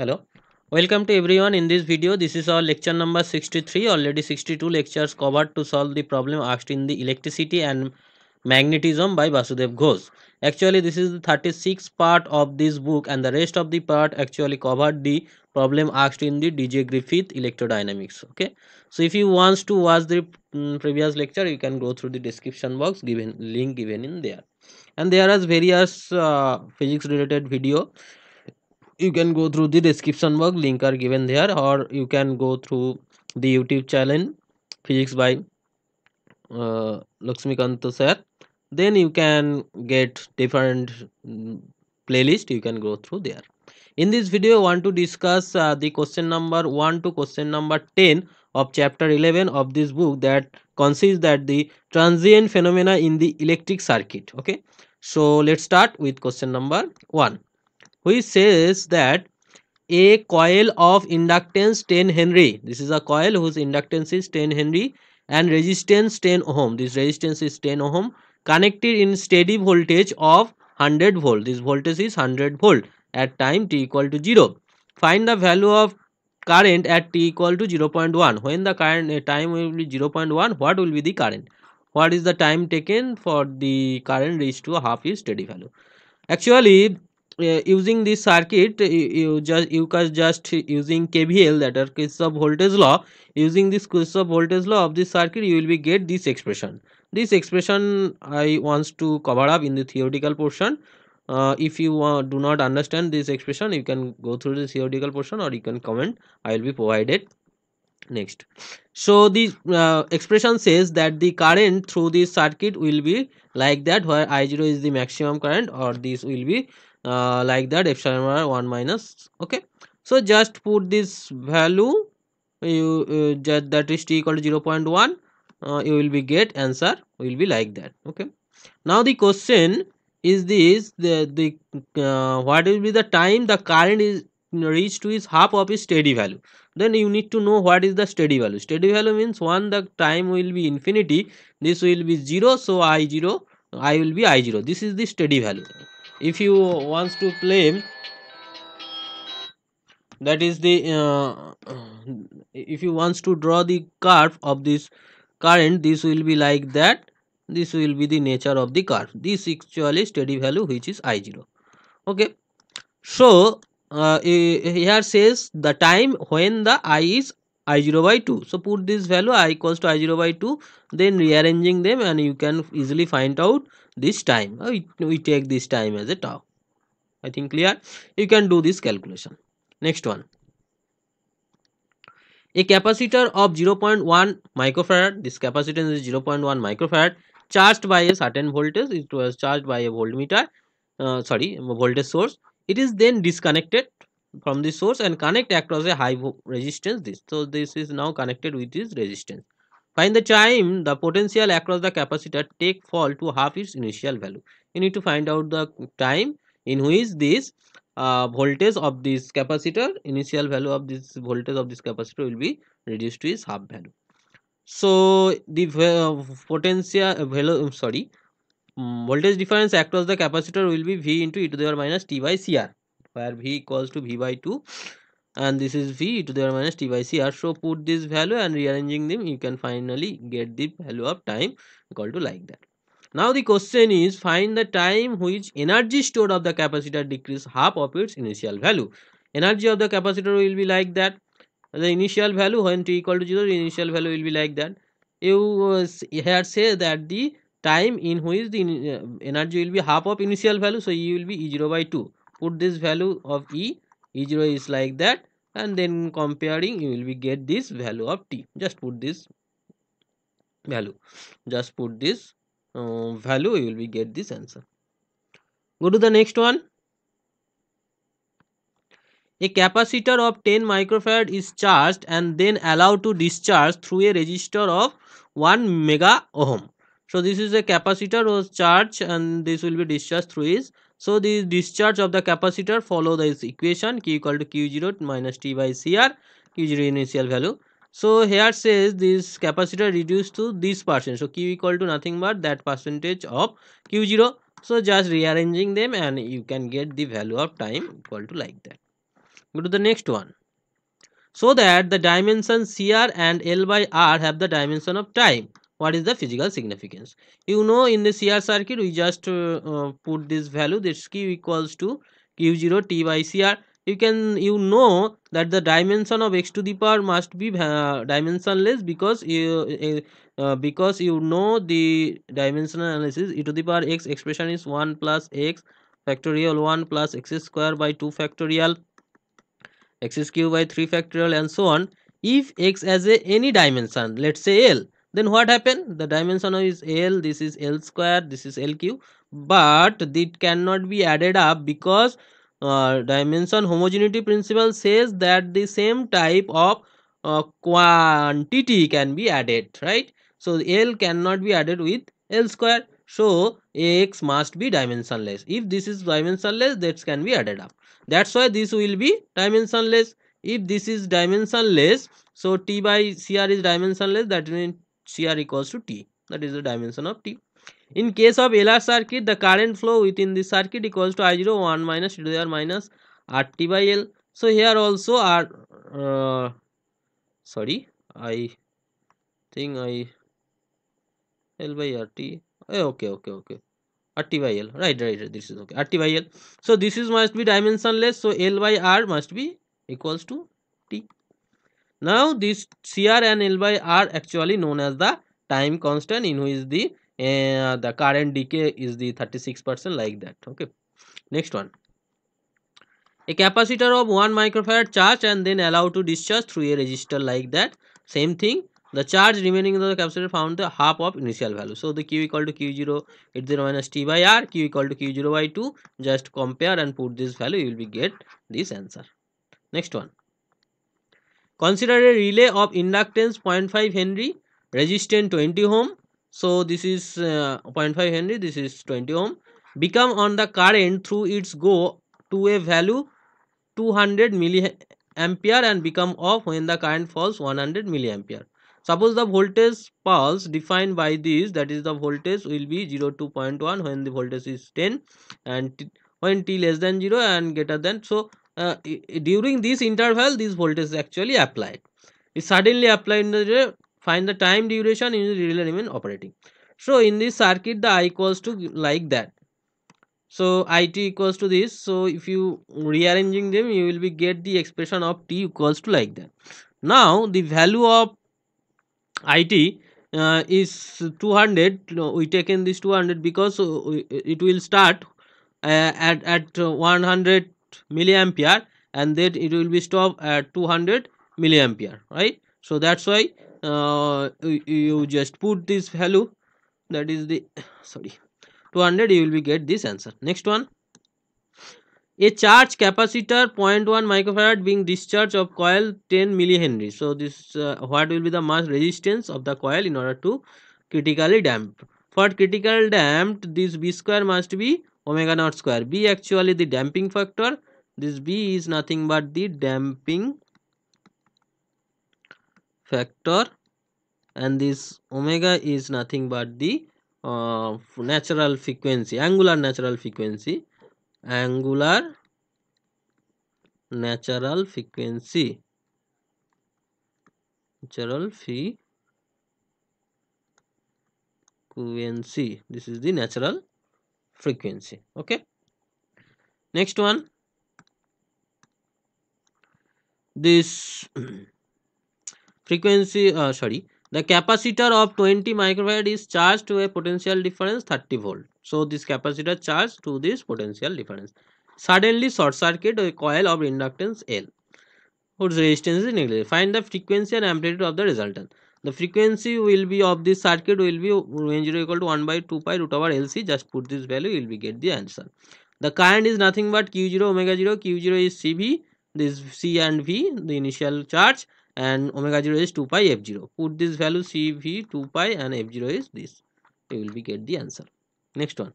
Hello, welcome to everyone. In this video, this is our lecture number 63. Already 62 lectures covered to solve the problem asked in the electricity and magnetism by Vasudev Ghosh. Actually, this is the 36th part of this book, and the rest of the part actually covered the problem asked in the DJ Griffith electrodynamics. Okay, so if you want to watch the previous lecture, you can go through the description box, given link given in there, and there are various physics related video. You can go through the description box, link are given there, or you can go through the YouTube channel physics by Lakshmikant sir. Then you can get different playlist, you can go through there. In this video I want to discuss the question number 1 to question number 10 of chapter 11 of this book, that consists that the transient phenomena in the electric circuit. Okay, so let's start with question number 1, which says that a coil of inductance 10 Henry. This is a coil whose inductance is 10 Henry and resistance 10 ohm. This resistance is 10 ohm, connected in steady voltage of 100 volt. This voltage is 100 volt at time t equal to 0. Find the value of current at t equal to 0.1. When the current time will be 0.1, what will be the current? What is the time taken for the current reach to a half is steady value? Actually, using this circuit, you can just using KVL, that are Kirchhoff voltage law. Using this Kirchhoff voltage law of this circuit, you will be get this expression. This expression I wants to cover up in the theoretical portion. If you do not understand this expression, you can go through the theoretical portion, or you can comment. I will be provided next. So the expression says that the current through this circuit will be like that, where I0 is the maximum current, or this will be like that, epsilon r 1 minus. Okay, so just put this value, you just, that is t equal to 0.1, you will be get answer will be like that. Okay, now the question is this, the what will be the time the current is reached to is half of its steady value. Then you need to know what is the steady value. Steady value means one, the time will be infinity, this will be 0, so I0, I will be I0, this is the steady value. If you wants to claim, that is the if you wants to draw the curve of this current, this will be like that, this will be the nature of the curve, this actually steady value which is I0. Okay, so here says the time when the I is I0 by 2, so put this value I equals to I0 by 2, then rearranging them, and you can easily find out this time. We take this time as a tau. I think clear, you can do this calculation. Next one, a capacitor of 0.1 microfarad, this capacitance is 0.1 microfarad, charged by a certain voltage, it was charged by a voltmeter, sorry, voltage source. It is then disconnected from the source and connect across a high resistance, this, so this is now connected with this resistance. Find the time the potential across the capacitor take fall to half its initial value. You need to find out the time in which this voltage of this capacitor, initial value of this voltage of this capacitor will be reduced to its half value. So the potential value, sorry, voltage difference across the capacitor will be V into e to the power minus t by CR, where V equals to V by 2 and this is V e to the power minus t by CR. So put this value and rearranging them, you can finally get the value of time equal to like that. Now the question is, find the time which energy stored of the capacitor decrease half of its initial value. Energy of the capacitor will be like that, the initial value when t equal to 0, the initial value will be like that. You here say that the time in which the energy will be half of initial value, so E will be E0 by 2. Put this value of E0 is like that, and then comparing you will be get this value of t. Just put this value, just put this value, you will be get this answer. Go to the next one. A capacitor of 10 microfarad is charged and then allowed to discharge through a resistor of 1 mega ohm. So this is a capacitor was charged and this will be discharged through is. So the discharge of the capacitor follow this equation, Q equal to Q0 minus T by CR, Q0 initial value. So here says this capacitor reduced to this percent. So Q equal to nothing but that percentage of Q0. So just rearranging them and you can get the value of time equal to like that. Go to the next one. So that the dimension CR and L by R have the dimension of time. What is the physical significance? You know, in the CR circuit, we just put this value, this Q equals to Q0 T by CR. You know that the dimension of x to the power must be dimensionless, because you know the dimensional analysis. E to the power x expression is 1 plus x factorial 1 plus x square by 2 factorial x cube by 3 factorial and so on. If x has any dimension, let's say L, then what happened? The dimension is L, this is L square, this is L cube, but it cannot be added up because dimension homogeneity principle says that the same type of quantity can be added, right? So L cannot be added with L square, so x must be dimensionless. If this is dimensionless, that can be added up. That's why this will be dimensionless. If this is dimensionless, so T by CR is dimensionless, that means CR equals to T, that is the dimension of T. In case of LR circuit, the current flow within the circuit equals to I0 1 minus T to the R minus RT by L. So here also R sorry, I think I L by RT. Okay. RT by L, right, this is okay, RT by L. So this is must be dimensionless, so L by R must be equals to T. Now this CR and L by R actually known as the time constant, in which the current decay is the 36%, like that. Okay, next one. A capacitor of 1 microfarad charge and then allowed to discharge through a resistor, like that. Same thing, the charge remaining in the capacitor found the half of initial value. So the Q equal to Q0 H0 minus T by R, Q equal to Q0 by 2. Just compare and put this value, you will be get this answer. Next one. Consider a relay of inductance 0.5 Henry, resistance 20 ohm. So this is 0.5 Henry, this is 20 ohm. Become on the current through its go to a value 200 milliampere and become off when the current falls 100 milliampere. Suppose the voltage pulse defined by this, that is the voltage will be 0 to 0.1 when the voltage is 10 and when t less than 0 and greater than. So during this interval this voltage is actually applied. It suddenly applied in the find the time duration in the relay remain operating. So in this circuit the I equals to like that. So it equals to this. So if you rearranging them, you will be get the expression of t equals to like that. Now the value of it is 200. No, we taken this 200 because it will start at 100 milliampere and then it will be stop at 200 milliampere, right? So that's why you just put this value, that is the sorry 200, you will be get this answer. Next one. A charge capacitor 0.1 microfarad being discharged of coil 10 millihenry. So this what will be the mass resistance of the coil in order to critically damp. For critical damped, this B square must be omega naught square. B actually the damping factor. This B is nothing but the damping factor and this omega is nothing but the natural frequency, angular natural frequency, angular natural frequency, natural frequency, this is the natural frequency. Okay, next one. This frequency sorry, the capacitor of 20 microfarad is charged to a potential difference 30 volt. So this capacitor charged to this potential difference suddenly short circuit a coil of inductance L whose resistance is negligible. Find the frequency and amplitude of the resultant. The frequency will be of this circuit will be when 0 equal to 1 by 2 pi root over LC. Just put this value, you will be get the answer. The current is nothing but Q0 omega 0. Q0 is CV, this C and V, the initial charge, and omega 0 is 2 pi F0. Put this value CV 2 pi and F0 is this. You will be get the answer. Next one.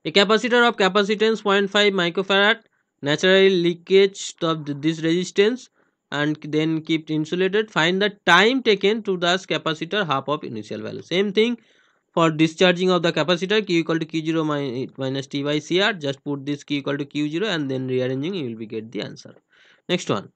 A capacitor of capacitance 0.5 microfarad naturally leakage of this resistance and then keep insulated. Find the time taken to thus capacitor half of initial value. Same thing for discharging of the capacitor, Q equal to Q0 minus T by CR. Just put this Q equal to Q0 and then rearranging, you will be get the answer. Next one.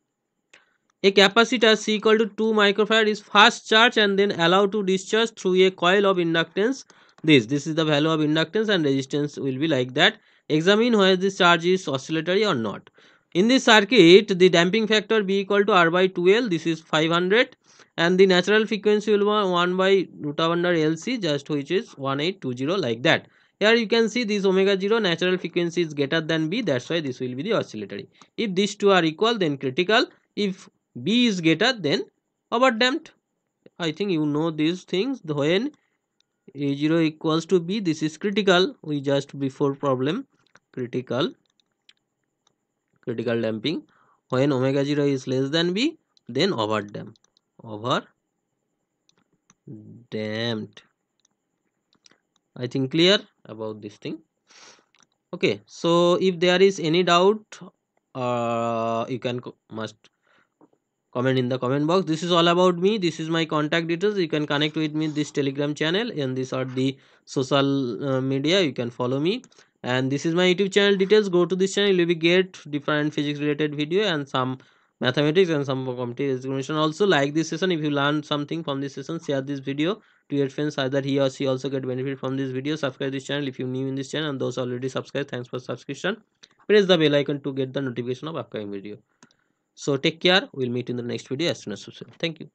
A capacitor C equal to 2 microfarad is fast charged and then allowed to discharge through a coil of inductance. This is the value of inductance, and resistance will be like that. Examine whether this charge is oscillatory or not. In this circuit, the damping factor B equal to R by 2L. This is 500, and the natural frequency will be 1 by root under LC, just which is 1820, like that. Here you can see this omega 0 natural frequency is greater than B. That's why this will be the oscillatory. If these two are equal, then critical. If B is greater, then overdamped. I think you know these things. When A0 equals to B, this is critical. We just before problem critical damping. When omega 0 is less than B, then overdamped. I think clear about this thing. Okay, so if there is any doubt, you can must comment in the comment box. This is all about me. This is my contact details. You can connect with me this Telegram channel, and these are the social media. You can follow me, and this is my YouTube channel details. Go to this channel, you will get different physics related video and some mathematics and some competitive examination. Also, like this session. If you learn something from this session, share this video to your friends, either he or she also get benefit from this video. Subscribe this channel if you new in this channel, and those already subscribed, thanks for subscription. Press the bell icon to get the notification of upcoming video. So take care. We'll meet in the next video as soon as possible. Thank you.